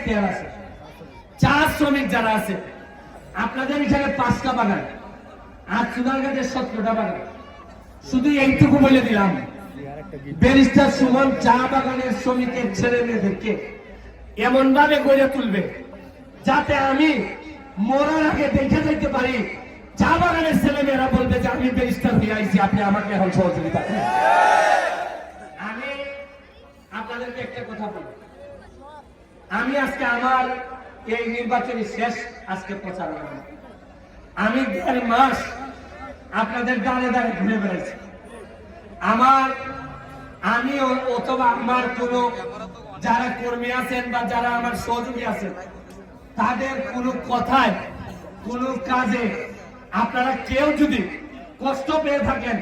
এখতিয়ার আছে। চা শ্রমিক যারা আছে, আপনাদের এখানে 5টা বাগান আর চুনারঘাটে 17টা বাগান। শুধু এইটুকু বলে দিলাম, ব্যারিস্টার সুমন চা বাগানের শ্রমিকের ছেলে মেয়েদেরকে এমন ভাবে গড়ে তুলবে যাতে আমি মরার আগে দেখে যাইতে পারি চা বাগানের ছেলে মেয়েরা বলবে যে আমি ব্যারিস্টার হয়ে আইছি, আপনি আমাকে এখন সহযোগিতা করেন। আমি আপনাদেরকে একটা কথা বলি, আমি আজকে আমার এই নির্বাচনী শেষ আজকে প্রচারণা, আমি 1.5 মাস আপনাদের দাঁড়ে দাঁড়ে ঘুরে বেড়াইছি। আমি অথবা আমার কোন যারা কর্মী আছেন বা যারা আমার সহযোগী আছেন, তাদের কোনো কথায় কোনো কাজে আপনারা কেউ যদি কষ্ট পেয়ে থাকেন,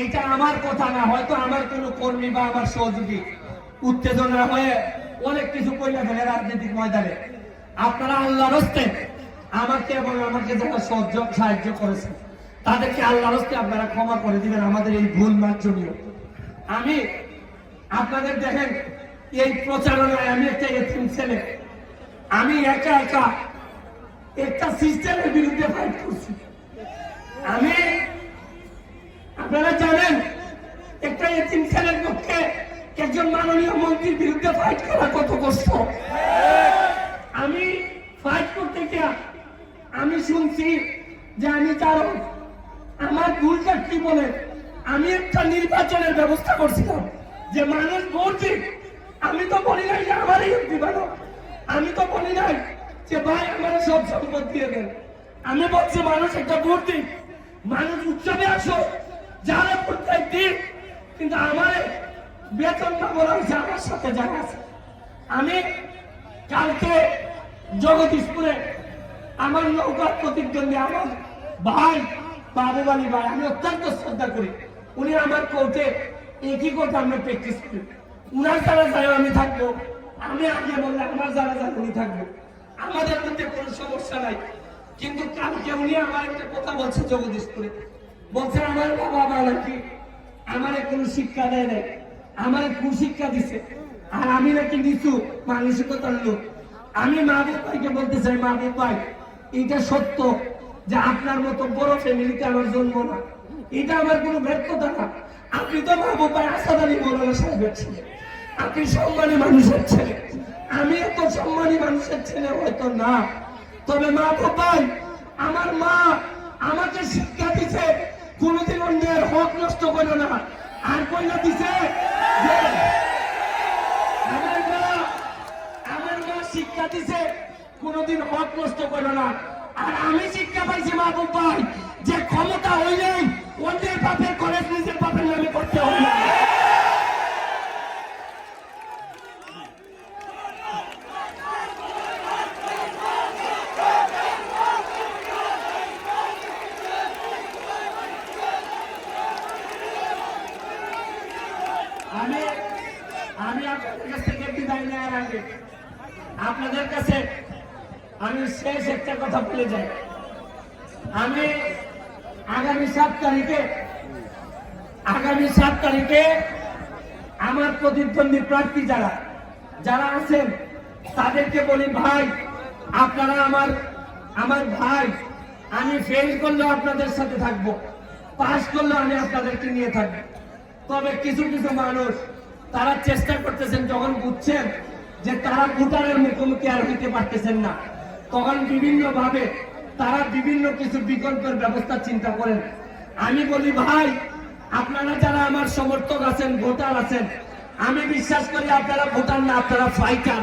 এটা আমার কথা না, হয়তো আমার কোনো কর্মী বা আমার সহযোগী উত্তেজনা হয়ে অনেক কিছু কইলা ফেলে রাজনৈতিক ময়দানে। আপনারা আল্লাহর হস্তে আমাকে এবং আমাকে যারা সাহায্য করেছেন তাদেরকে আল্লাহর হস্তে আপনারা ক্ষমা করে দিবেন আমাদের এই ভুল মার্জনীয়। আমি আপনাদের দেখেন এই প্রচারণায় আমি একটা এতিম ছেলে, আমি একা একা একটা সিস্টেমের বিরুদ্ধে ফাইট করছি। আমি আপনারা জানেন একটা এতিম ছেলের পক্ষে একজন মাননীয় মন্ত্রীর বিরুদ্ধে ফাইট করা কত কষ্ট। আমি ফাইট করতে গিয়ে আমি শুনছি যে আমি কারণ আমার ভুলটা কি বলে আমি একটা নির্বাচনের ব্যবস্থা করছিলাম যে মানুষ ভোট দিক। আমি তো বলি নাই যে আমার এই এমপি বানাও, আমি তো বলি নাই যে ভাই আমার সব সম্পদ দিয়ে দেন। আমি বলছি মানুষ একটা ভোট দিক, মানুষ উৎসবে আসো, যারা ভোট দেয় দিক, কিন্তু আমার বেতন না বলা হয়েছে আমার সাথে যারা আছে। আমি কালকে জগদীশপুরে আমার নৌকার প্রতিদ্বন্দ্বী আমার ভাই বাবু আলী ভাই, আমি অত্যন্ত শ্রদ্ধা করি, উনি আমার কোর্টে একই কোর্টে আমরা প্র্যাকটিস করি। উনার যারা যায় আমি থাকবো, আমি আগে বললে আমার যারা যায় উনি থাকবো, আমাদের মধ্যে কোনো সমস্যা নাই। কিন্তু কালকে উনি আমার একটা কথা বলছে জগদীশপুরে, বলছে আমার বাবা মা নাকি আমার কোনো শিক্ষা দেয় নাই, আমার কুশিক্ষা দিছে, আর আমি নাকি নিচু মানসিকতার লোক। আমি মাহবুব ভাইকে বলতে চাই, মাহবুব ভাই এটা সত্য যে আপনার মতো বড় ফ্যামিলিতে আমার জন্ম না, এটা আমার কোনো ব্যর্থতা না। আপনি তো মাহবুব ভাই আসাদ আলী মৌলানা সাহেবের ছেলে, আপনি সম্মানী মানুষের ছেলে, আমি এত সম্মানী মানুষের ছেলে হয়তো না। তবে মাহবুব ভাই আমার মা আমাকে শিক্ষা দিছে কোনদিন অন্যের হক নষ্ট করো না, আর কইলা দিছে যে আমার মা শিক্ষা দিছে কোনদিন হক নষ্ট করো না। আর আমি শিক্ষা পাইছি মাহবুব ভাই যে ক্ষমতা হইলেই অন্যের বাপের কলেজ নিজের বাপের নামে করতে হবে। আমি আপনাদের কাছ থেকে বিদায় নেওয়ার আগে আপনাদের কাছে আমি শেষ একটা কথা বলে যাই। আমি আগামী 7 তারিখে আমার প্রতিদ্বন্দ্বী প্রার্থী যারা আছেন তাদেরকে বলি, ভাই আপনারা আমার ভাই, আমি ফেল করলেও আপনাদের সাথে থাকবো, পাস করলেও আমি আপনাদেরকে নিয়ে থাকবো। তবে কিছু কিছু মানুষ তারা চেষ্টা করতেছেন, যখন বুঝছেন যে তারা ভোটারের মুখোমুখি আর হইতে পারতেছেন না, তখন বিভিন্ন ভাবে তারা বিভিন্ন কিছু বিকল্পের ব্যবস্থা চিন্তা করেন। আমি বলি ভাই আপনারা যারা আমার সমর্থক আছেন, ভোটার আছেন, আমি বিশ্বাস করি আপনারা ভোটার না, আপনারা ফাইটার।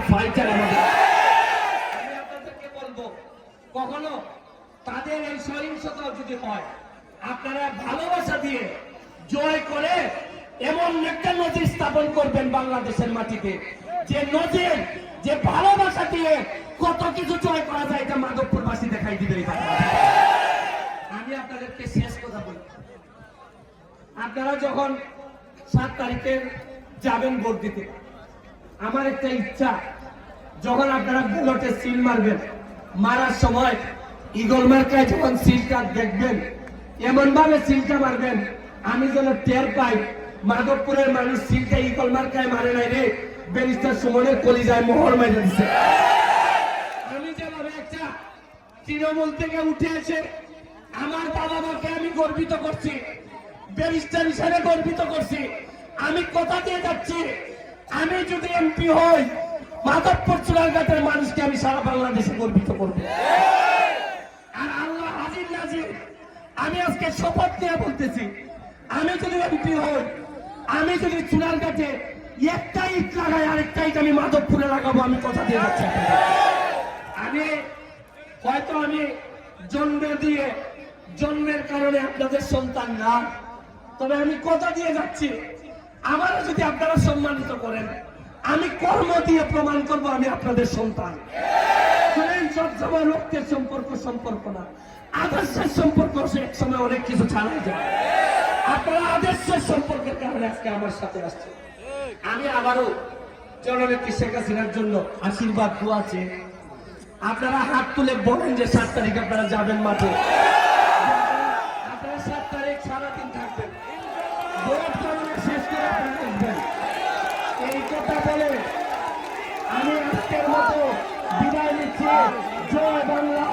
আমি আপনাদেরকে বলবো কখনো তাদের এই সহিংসতা যদি হয়, আপনারা ভালোবাসা দিয়ে জয় করে এমন একটা নজির স্থাপন করবেন বাংলাদেশের মাটিতে, যে নজির যে ভালোবাসা দিয়ে কত কিছু জয় করা যায়, এটা মাধবপুরবাসী দেখাই দিবে। আমি আপনাদেরকে শেষ কথা বলি, আপনারা যখন 7 তারিখে যাবেন ভোট দিতে, আমার একটা ইচ্ছা, যখন আপনারা ব্যালটে সিল মারবেন, মারার সময় ঈগল মার্কায় যখন সিলটা দেখবেন, এমন ভাবে সিলটা মারবেন আমি যেন টের পাই মাধবপুরের মানুষ সিলটা ঈগল মার্কায় মারে নাই রে, ব্যারিস্টার সুমনের কলিজায় মোহর মেরে দিছে। তৃণমূল থেকে উঠে এসে আমার বাবা মাকে আমি গর্বিত করছি, ব্যারিস্টার হিসেবে গর্বিত করছি। আমি কথা দিয়ে যাচ্ছি, আমি যদি এমপি হই মাধবপুর চুনারঘাটের মানুষকে আমি সারা বাংলাদেশে গর্বিত করব। আর আল্লাহ হাজির নাজির, আমি আজকে শপথ নিয়ে বলতেছি, আমি যদি এমপি হই, আমি যদি চুনারঘাটে একটা ইট লাগাই আরেকটা ইট আমি মাধবপুরে লাগাবো, আমি কথা দিয়ে যাচ্ছি। আমি হয়তো আমি জন্মের কারণে আপনাদের সন্তান না, তবে আমি কথা দিয়ে যাচ্ছি, আমারও যদি আপনারা সম্মানিত করেন, আমি কর্ম দিয়ে প্রমাণ করব আমি আপনাদের সন্তান। সবসময় রক্তের সম্পর্ক না, আদর্শের সম্পর্ক এক সময় অনেক কিছু ছাড়াই যায়। আপনারা আদর্শের সম্পর্কের কারণে আজকে আমার সাথে আসছে। আমি আবারও জননেত্রী শেখ হাসিনার জন্য আশীর্বাদ দোয়া চেয়ে আপনারা হাত তুলে বলেন যে 7 তারিখ আপনারা যাবেন মাঠে। আপনারা 7 তারিখ সারাদিন থাকবেন, ভোট গণনা শেষ করে আপনারা আসবেন। এই কথা বলে আমি আজকের মতো বিদায় নিচ্ছি। জয় বাংলা।